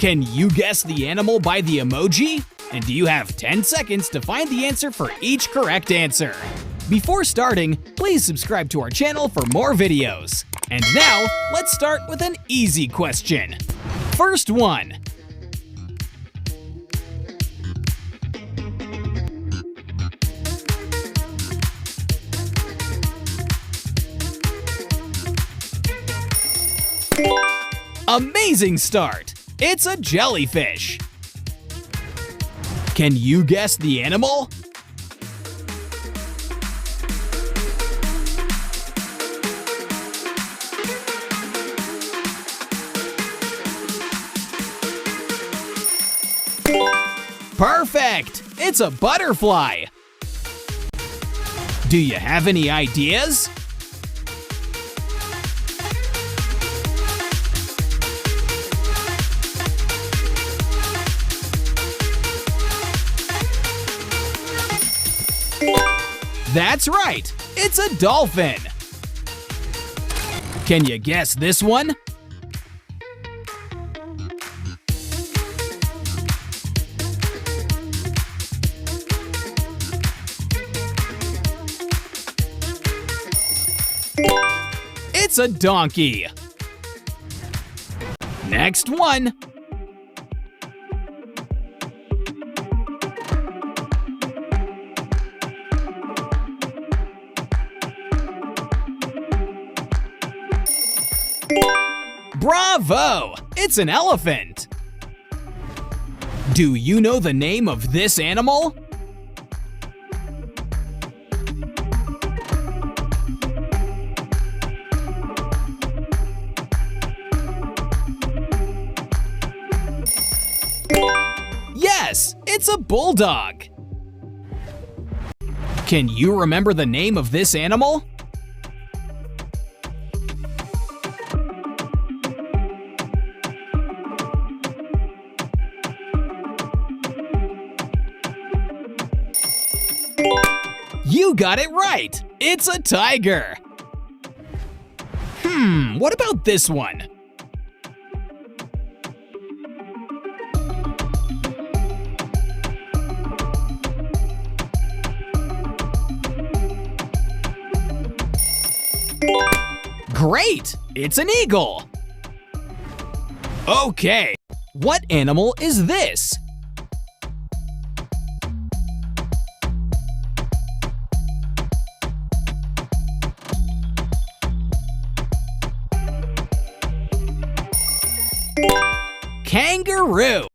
Can you guess the animal by the emoji? And do you have 10 seconds to find the answer for each correct answer? Before starting, please subscribe to our channel for more videos. And now, let's start with an easy question. First one. Amazing start! It's a jellyfish. Can you guess the animal? Perfect! It's a butterfly. Do you have any ideas? That's right! It's a dolphin! Can you guess this one? It's a donkey! Next one! Bravo! It's an elephant! Do you know the name of this animal? Yes! It's a bulldog! Can you remember the name of this animal? You got it right! It's a tiger! What about this one? Great! It's an eagle! Okay, what animal is this? Kangaroo!